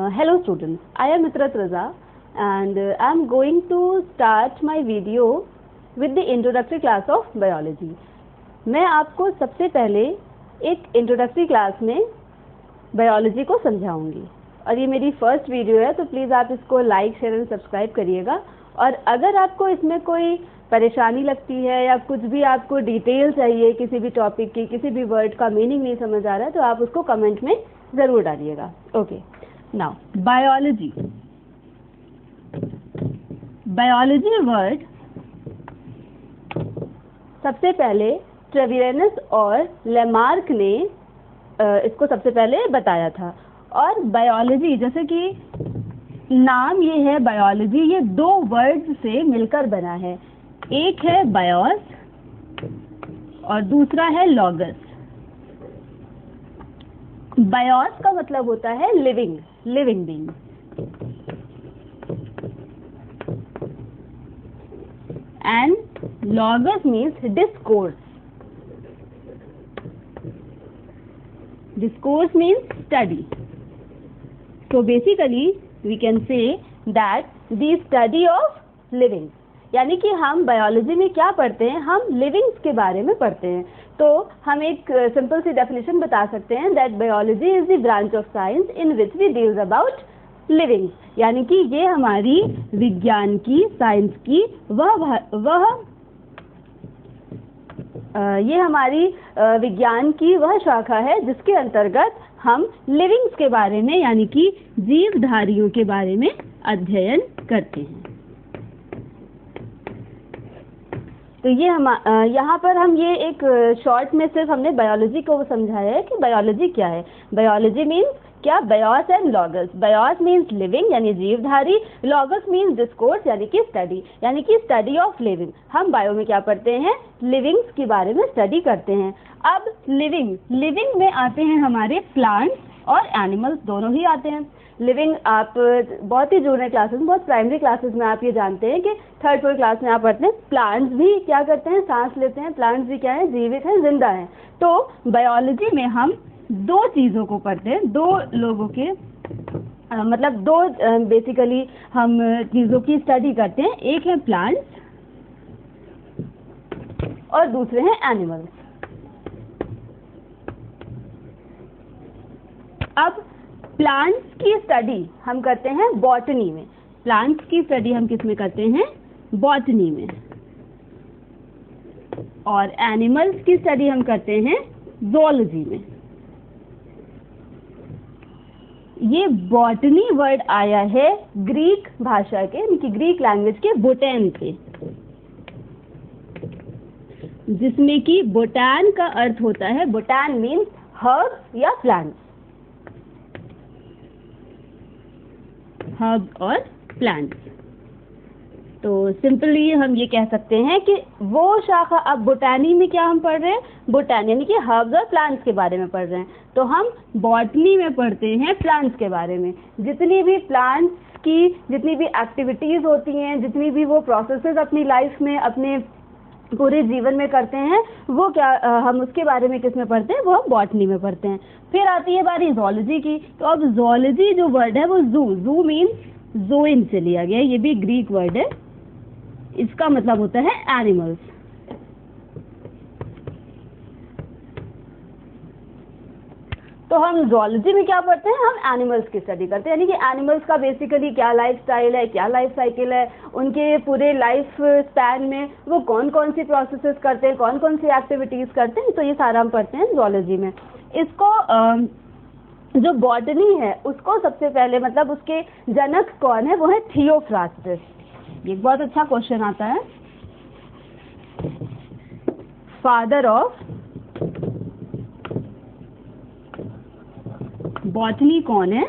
Hello students, I am Mitrat Raza and I am going to start my video with the introductory class of biology. मैं आपको सबसे पहले एक introductory class में biology को समझाऊंगी और ये मेरी फर्स्ट वीडियो है, तो प्लीज़ आप इसको लाइक शेयर एंड सब्सक्राइब करिएगा। और अगर आपको इसमें कोई परेशानी लगती है या कुछ भी आपको डिटेल चाहिए किसी भी टॉपिक की, किसी भी वर्ड का मीनिंग नहीं समझ आ रहा है, तो आप उसको कमेंट में ज़रूर डालिएगा। ओके, नाउ बायोलॉजी वर्ड सबसे पहले ट्रेवियरनस और लेमार्क ने इसको सबसे पहले बताया था। और बायोलॉजी, जैसे कि नाम ये है बायोलॉजी, ये दो वर्ड्स से मिलकर बना है। एक है बायोस और दूसरा है लॉगस। बायोस का मतलब होता है living being, and logos means discourse. Discourse means study. So basically we can say that the study of living, यानी कि हम बायोलॉजी में क्या पढ़ते हैं, हम लिविंग्स के बारे में पढ़ते हैं। तो हम एक सिंपल सी डेफिनेशन बता सकते हैं that biology is the branch of science in which we deals about living, यानी कि ये हमारी विज्ञान की, साइंस की ये हमारी विज्ञान की वह शाखा है जिसके अंतर्गत हम लिविंग्स के बारे में, यानी कि जीवधारियों के बारे में अध्ययन करते हैं। तो ये यहाँ पर हम ये एक शॉर्ट में सिर्फ हमने बायोलॉजी को समझाया है कि बायोलॉजी क्या है। बायोलॉजी मीन्स क्या, BIOS and logos. BIOS means living यानी जीवधारी, लॉगस मीन्स डिस्कोर्स यानी कि स्टडी, यानी कि स्टडी ऑफ लिविंग। हम बायो में क्या पढ़ते हैं, लिविंग्स के बारे में स्टडी करते हैं। अब लिविंग में आते हैं हमारे प्लांट्स और एनिमल्स, दोनों ही आते हैं। लिविंग आप बहुत ही जूनियर क्लासेस में, बहुत प्राइमरी क्लासेस में आप ये जानते हैं कि थर्ड फोर्थ क्लास में आप पढ़ते हैं प्लांट्स भी क्या करते हैं, सांस लेते हैं। प्लांट्स भी क्या है, जीवित हैं, जिंदा हैं। तो बायोलॉजी में हम दो चीज़ों को पढ़ते हैं, दो लोगों के मतलब दो बेसिकली हम चीज़ों की स्टडी करते हैं। एक है प्लांट्स और दूसरे हैं एनिमल्स। अब प्लांट्स की स्टडी हम करते हैं बॉटनी में। प्लांट्स की स्टडी हम किस में करते हैं, बॉटनी में। और एनिमल्स की स्टडी हम करते हैं ज़ूलॉजी में। ये बॉटनी वर्ड आया है ग्रीक भाषा के, यानी कि ग्रीक लैंग्वेज के बोटैन से, जिसमें कि बोटैन का अर्थ होता है, बोटैन मीन्स हर्ब या प्लांट्स, हर्ब और प्लांट्स। तो सिंपली हम ये कह सकते हैं कि वो शाखा, अब बोटैनी में क्या हम पढ़ रहे हैं, बोटैनी यानी कि हर्ब्स और प्लांट्स के बारे में पढ़ रहे हैं। तो हम बॉटनी में पढ़ते हैं प्लांट्स के बारे में। जितनी भी प्लांट्स की जितनी भी एक्टिविटीज़ होती हैं, जितनी भी वो प्रोसेसेस अपनी लाइफ में, अपने पूरे जीवन में करते हैं, वो क्या हम उसके बारे में किस में पढ़ते हैं, वो हम बॉटनी में पढ़ते हैं। फिर आती है बारी ज़ूलॉजी की। तो अब ज़ूलॉजी जो वर्ड है वो जू मीन्स ज़ोइन से लिया गया है, ये भी ग्रीक वर्ड है। इसका मतलब होता है एनिमल्स। तो हम ज़ूलॉजी में क्या पढ़ते हैं, हम एनिमल्स की स्टडी करते हैं, यानी कि एनिमल्स का बेसिकली क्या लाइफ स्टाइल है, क्या लाइफ साइकिल है, उनके पूरे लाइफ स्पैन में वो कौन कौन सी प्रोसेसेस करते हैं, कौन कौन सी एक्टिविटीज़ करते हैं। तो ये सारा हम पढ़ते हैं ज़ूलॉजी में। इसको जो बॉटनी है उसको सबसे पहले, मतलब उसके जनक कौन है, वो है थियोफ्रास्टस। ये बहुत अच्छा क्वेश्चन आता है। फादर ऑफ बॉटनी कौन है,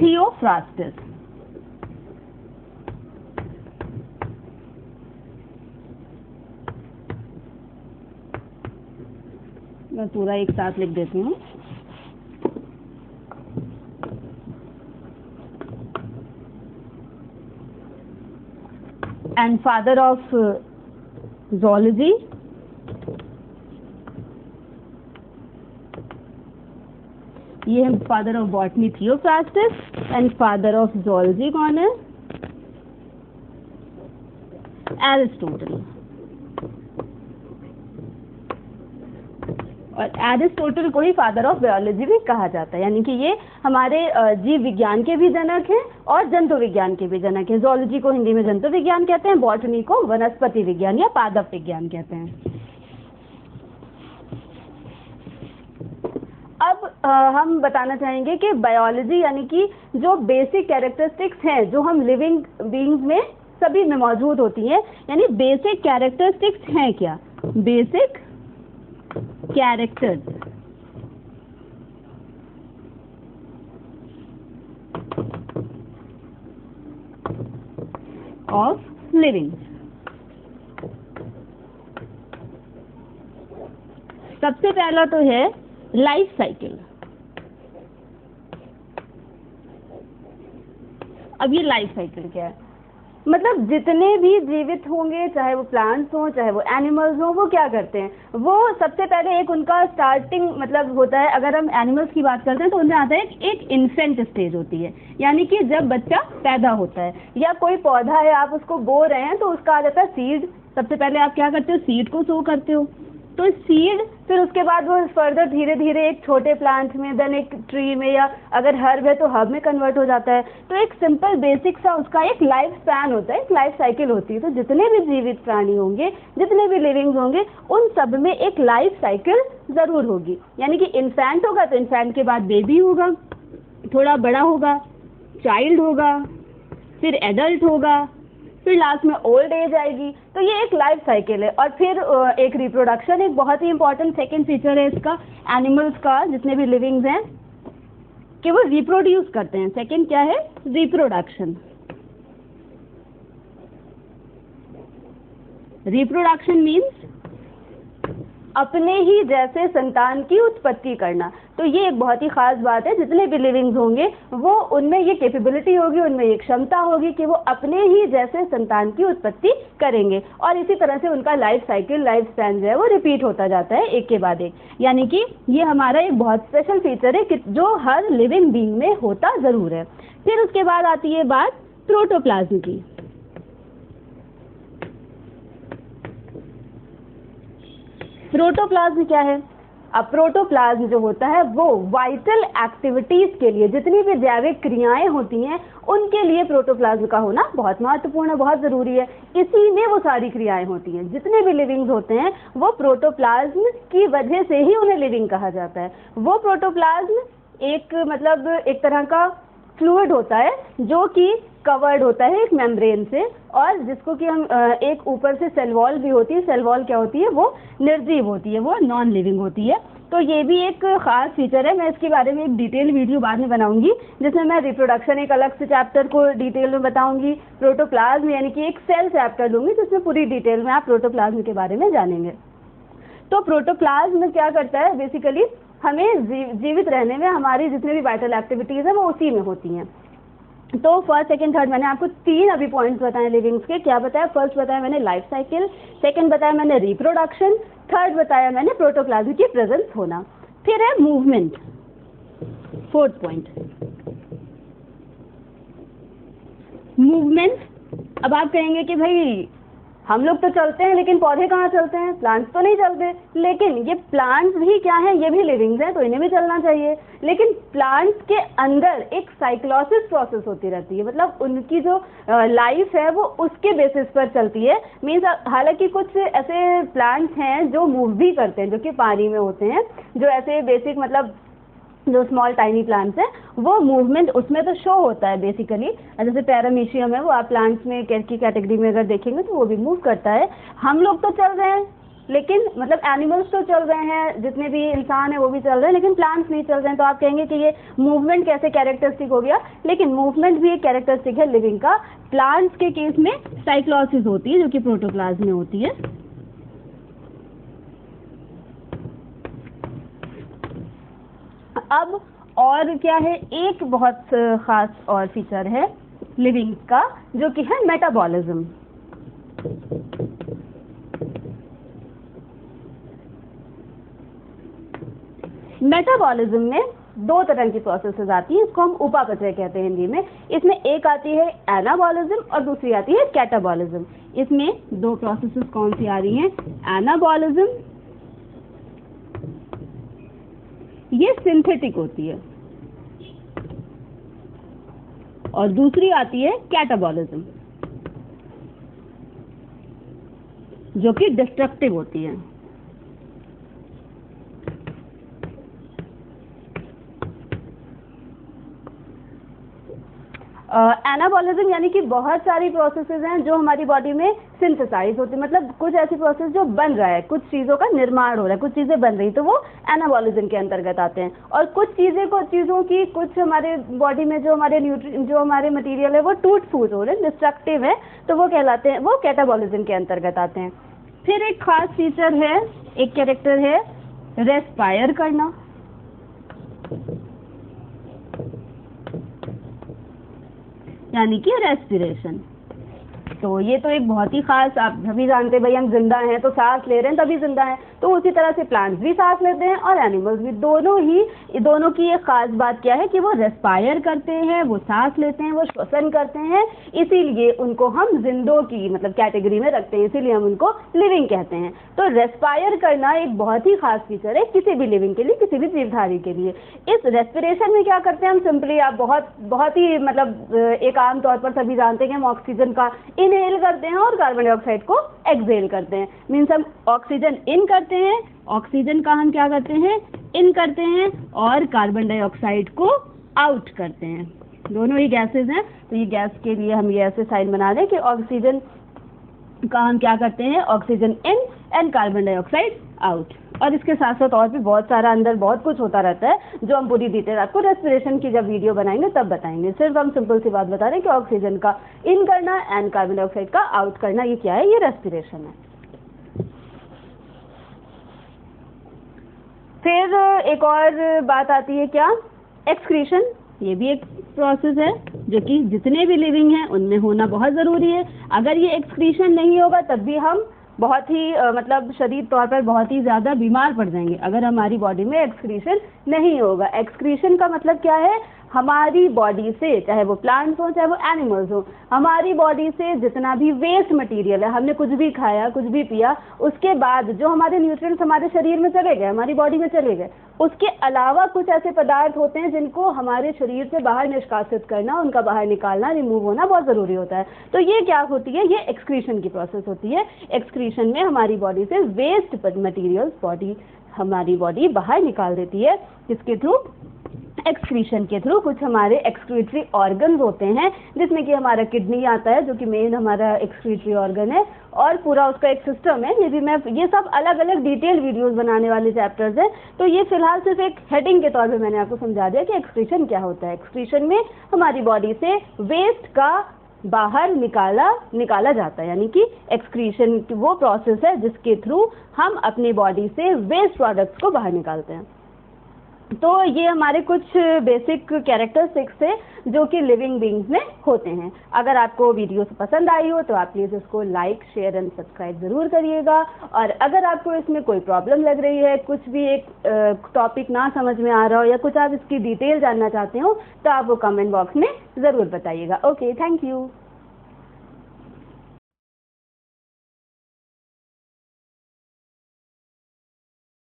थियोफ्रास्टस। मैं पूरा एक साथ लिख देती हूँ। एंड फादर ऑफ ज़ूलॉजी ये है father of botany Theophrastus, and father of zoology कौन है? एरिस्टोटल। और एरिस्टोटल को ही फादर ऑफ बायोलॉजी भी कहा जाता है, यानी कि ये हमारे जीव विज्ञान के भी जनक हैं और जंतु विज्ञान के भी जनक हैं। ज़ूलॉजी को हिंदी में जंतु विज्ञान कहते हैं, बॉटनी को वनस्पति विज्ञान या पादप विज्ञान कहते हैं। अब हम बताना चाहेंगे कि बायोलॉजी यानी कि जो बेसिक कैरेक्टरिस्टिक्स हैं जो हम लिविंग बीइंग्स में सभी में मौजूद होती हैं, यानी बेसिक कैरेक्टरिस्टिक्स हैं क्या? Basic characters of living. सबसे पहला तो है लाइफ साइकिल। अब ये लाइफ साइकिल क्या है? मतलब जितने भी जीवित होंगे, चाहे वो प्लांट्स हों चाहे वो एनिमल्स हों, वो क्या करते हैं? वो सबसे पहले एक उनका स्टार्टिंग मतलब होता है, अगर हम एनिमल्स की बात करते हैं तो उनमें आता है एक इन्फेंट स्टेज होती है, यानी कि जब बच्चा पैदा होता है, या कोई पौधा है आप उसको बो रहे हैं तो उसका आ जाता है सीड। सबसे पहले आप क्या करते हो? सीड को सो करते हो, तो सीड फिर उसके बाद वो फर्दर धीरे धीरे एक छोटे प्लांट में, देन एक ट्री में, या अगर हर्ब है तो हर्ब में कन्वर्ट हो जाता है। तो एक सिंपल बेसिक सा उसका एक लाइफ स्पैन होता है, एक लाइफ साइकिल होती है। तो जितने भी जीवित प्राणी होंगे, जितने भी लिविंग्स होंगे, उन सब में एक लाइफ साइकिल जरूर होगी। यानी कि इन्फेंट होगा तो इन्फेंट के बाद बेबी होगा, थोड़ा बड़ा होगा चाइल्ड होगा, फिर एडल्ट होगा, फिर लास्ट में ओल्ड एज आएगी। तो ये एक लाइफ साइकिल है। और फिर एक रिप्रोडक्शन एक बहुत ही इंपॉर्टेंट सेकेंड फीचर है इसका, एनिमल्स का, जितने भी लिविंग्स हैं कि वो रिप्रोड्यूस करते हैं। सेकेंड क्या है? रिप्रोडक्शन। रिप्रोडक्शन मीन्स अपने ही जैसे संतान की उत्पत्ति करना। तो ये एक बहुत ही खास बात है, जितने भी लिविंग्स होंगे वो उनमें ये कैपेबिलिटी होगी, उनमें ये क्षमता होगी कि वो अपने ही जैसे संतान की उत्पत्ति करेंगे। और इसी तरह से उनका लाइफ साइकिल, लाइफ स्पैन जो है वो रिपीट होता जाता है एक के बाद एक। यानी कि ये हमारा एक बहुत स्पेशल फीचर है कि जो हर लिविंग बीइंग में होता जरूर है। फिर उसके बाद आती है बात प्रोटोप्लाज्म की। प्रोटोप्लाज्म क्या है? अब प्रोटोप्लाज्म जो होता है वो वाइटल एक्टिविटीज के लिए, जितनी भी जैविक क्रियाएं होती हैं उनके लिए प्रोटोप्लाज्म का होना बहुत महत्वपूर्ण है, बहुत जरूरी है। इसी में वो सारी क्रियाएं होती हैं। जितने भी लिविंग्स होते हैं वो प्रोटोप्लाज्म की वजह से ही उन्हें लिविंग कहा जाता है। वो प्रोटोप्लाज्म एक मतलब एक तरह का फ्लूइड होता है जो कि कवर्ड होता है एक मेम्ब्रेन से, और जिसको कि हम एक ऊपर से सेल वॉल भी होती है। सेल वॉल क्या होती है? वो निर्जीव होती है, वो नॉन लिविंग होती है। तो ये भी एक खास फीचर है। मैं इसके बारे में एक डिटेल वीडियो बाद में बनाऊंगी, जिसमें मैं रिप्रोडक्शन एक अलग से चैप्टर को डिटेल में बताऊंगी, प्रोटोप्लाज्म यानी कि एक सेल चैप्टर लूंगी जिसमें पूरी डिटेल में आप प्रोटोप्लाज्म के बारे में जानेंगे। तो प्रोटोप्लाज्म क्या करता है? बेसिकली हमें जीवित रहने में हमारी जितने भी वाइटल एक्टिविटीज है वो उसी में होती हैं। तो फर्स्ट सेकंड थर्ड मैंने आपको तीन अभी पॉइंट्स बताए लिविंग्स के। क्या बताया? फर्स्ट बताया मैंने लाइफ साइकिल, सेकंड बताया मैंने रिप्रोडक्शन, थर्ड बताया मैंने प्रोटोप्लाज्म की प्रेजेंस होना। फिर है मूवमेंट, फोर्थ पॉइंट मूवमेंट। अब आप कहेंगे कि भाई हम लोग तो चलते हैं लेकिन पौधे कहाँ चलते हैं? प्लांट्स तो नहीं चलते। लेकिन ये प्लांट्स भी क्या है? ये भी लिविंग्स हैं, तो इन्हें भी चलना चाहिए। लेकिन प्लांट्स के अंदर एक साइक्लोसिस प्रोसेस होती रहती है, मतलब उनकी जो लाइफ है वो उसके बेसिस पर चलती है। मीन्स हालांकि कुछ ऐसे प्लांट्स हैं जो मूव भी करते हैं, जो कि पानी में होते हैं, जो ऐसे बेसिक मतलब जो स्मॉल टाइनी प्लांट्स हैं वो मूवमेंट उसमें तो शो होता है बेसिकली। जैसे पैरामीशियम है, वो आप प्लांट्स में की कैटेगरी में अगर देखेंगे तो वो भी मूव करता है। हम लोग तो चल रहे हैं, लेकिन मतलब एनिमल्स तो चल रहे हैं, जितने भी इंसान है वो भी चल रहे हैं, लेकिन प्लांट्स नहीं चल रहे हैं। तो आप कहेंगे कि ये मूवमेंट कैसे कैरेक्टरिस्टिक हो गया? लेकिन मूवमेंट भी एक कैरेक्टरिस्टिक है लिविंग का। प्लांट्स के केस में साइक्लोसिस होती है जो कि प्रोटोप्लाज्म में होती है। अब और क्या है? एक बहुत खास और फीचर है लिविंग का जो कि है मेटाबॉलिज्म। मेटाबॉलिज्म में दो तरह की प्रोसेसेस आती हैं, इसको हम उपापचय कहते हैं हिंदी में। इसमें एक आती है एनाबॉलिज्म और दूसरी आती है कैटाबॉलिज्म। इसमें दो प्रोसेसेस कौन सी आ रही हैं? एनाबॉलिज्म ये सिंथेटिक होती है और दूसरी आती है कैटाबॉलिज्म जो कि डिस्ट्रक्टिव होती है। एनाबॉलिज्म यानी कि बहुत सारी प्रोसेसेस हैं जो हमारी बॉडी में सिंथेसाइज होती है, मतलब कुछ ऐसी प्रोसेस जो बन रहा है, कुछ चीज़ों का निर्माण हो रहा है, कुछ चीज़ें बन रही, तो वो एनाबॉलिज्म के अंतर्गत आते हैं। और कुछ चीज़ों की कुछ हमारे बॉडी में जो हमारे मटेरियल है वो टूट फूट हो रहे हैं, डिस्ट्रक्टिव है, तो वो कहलाते हैं, वो कैटाबॉलिज्म के अंतर्गत आते हैं। फिर एक खास फीचर है, एक कैरेक्टर है रेस्पायर करना। यानी कि रेस्पिरेशन। तो ये तो एक बहुत ही खास, आप सभी जानते हैं भाई हम जिंदा हैं तो सांस ले रहे हैं तभी जिंदा हैं, तो उसी तरह से प्लांट्स भी सांस लेते हैं और एनिमल्स भी। दोनों की एक खास बात क्या है कि वो रेस्पायर करते हैं, वो सांस लेते हैं, वो श्वसन करते हैं, इसीलिए उनको हम जिंदों की मतलब कैटेगरी में रखते हैं, इसीलिए हम उनको लिविंग कहते हैं। तो रेस्पायर करना एक बहुत ही खास फीचर है किसी भी लिविंग के लिए, किसी भी जीवधारी के लिए। इस रेस्पिरेशन में क्या करते हैं हम? सिंपली आप बहुत ही मतलब एक आम तौर पर सभी जानते हैं कि हम ऑक्सीजन का इनहेल करते हैं और कार्बन डाइऑक्साइड को एक्सहेल करते हैं। मीन्स हम ऑक्सीजन इन करते हैं, ऑक्सीजन का हम क्या करते हैं? इन करते हैं, और कार्बन डाइऑक्साइड को आउट करते हैं। दोनों ही गैसेज हैं, तो ये गैस के लिए हम ये ऐसे साइन बना दें कि ऑक्सीजन का हम क्या करते हैं? Oxygen in and carbon dioxide out. और इसके साथ साथ और भी बहुत सारा अंदर बहुत कुछ होता रहता है जो हम पूरी डिटेल आपको रेस्पिरेशन की जब वीडियो बनाएंगे तब बताएंगे। सिर्फ हम सिंपल सी बात बता रहे हैं कि ऑक्सीजन का इन करना एंड कार्बन डाइऑक्साइड का आउट करना, ये क्या है? ये रेस्पिरेशन है। फिर एक और बात आती है क्या? एक्सक्रीशन। ये भी एक प्रोसेस है जो कि जितने भी लिविंग हैं उनमें होना बहुत ज़रूरी है। अगर ये एक्सक्रीशन नहीं होगा तब भी हम बहुत ही मतलब शरीर तौर पर बहुत ही ज़्यादा बीमार पड़ जाएंगे अगर हमारी बॉडी में एक्सक्रीशन नहीं होगा। एक्सक्रीशन का मतलब क्या है? हमारी बॉडी से, चाहे वो प्लांट्स हो चाहे वो एनिमल्स हो, हमारी बॉडी से जितना भी वेस्ट मटेरियल है, हमने कुछ भी खाया, कुछ भी पिया, उसके बाद जो हमारे न्यूट्रिएंट्स हमारे शरीर में चले गए, हमारी बॉडी में चले गए, उसके अलावा कुछ ऐसे पदार्थ होते हैं जिनको हमारे शरीर से बाहर निष्कासित करना, उनका बाहर निकालना, रिमूव होना बहुत ज़रूरी होता है। तो ये क्या होती है? ये एक्सक्रीशन की प्रोसेस होती है। एक्सक्रीशन में हमारी बॉडी से वेस्ट मटीरियल्स हमारी बॉडी बाहर निकाल देती है। किसके थ्रू? एक्सक्रीशन के थ्रू। कुछ हमारे एक्सक्रीटरी ऑर्गन्स होते हैं जिसमें कि हमारा किडनी आता है जो कि मेन हमारा एक्सक्रीटरी ऑर्गन है, और पूरा उसका एक सिस्टम है। ये सब अलग अलग डिटेल वीडियोस बनाने वाले चैप्टर्स हैं, तो ये फिलहाल सिर्फ एक हेडिंग के तौर पे मैंने आपको समझा दिया कि एक्सक्रीशन क्या होता है। एक्सक्रीशन में हमारी बॉडी से वेस्ट का बाहर निकाला जाता है, यानी कि एक्सक्रीशन वो प्रोसेस है जिसके थ्रू हम अपनी बॉडी से वेस्ट प्रोडक्ट्स को बाहर निकालते हैं। तो ये हमारे कुछ बेसिक कैरेक्टरिस्टिक्स थे जो कि लिविंग बीइंग्स में होते हैं। अगर आपको वीडियो पसंद आई हो तो आप प्लीज़ इसको लाइक, शेयर एंड सब्सक्राइब ज़रूर करिएगा। और अगर आपको इसमें कोई प्रॉब्लम लग रही है, कुछ भी एक टॉपिक ना समझ में आ रहा हो या कुछ आप इसकी डिटेल जानना चाहते हो तो आप वो कमेंट बॉक्स में ज़रूर बताइएगा। Okay, thank you.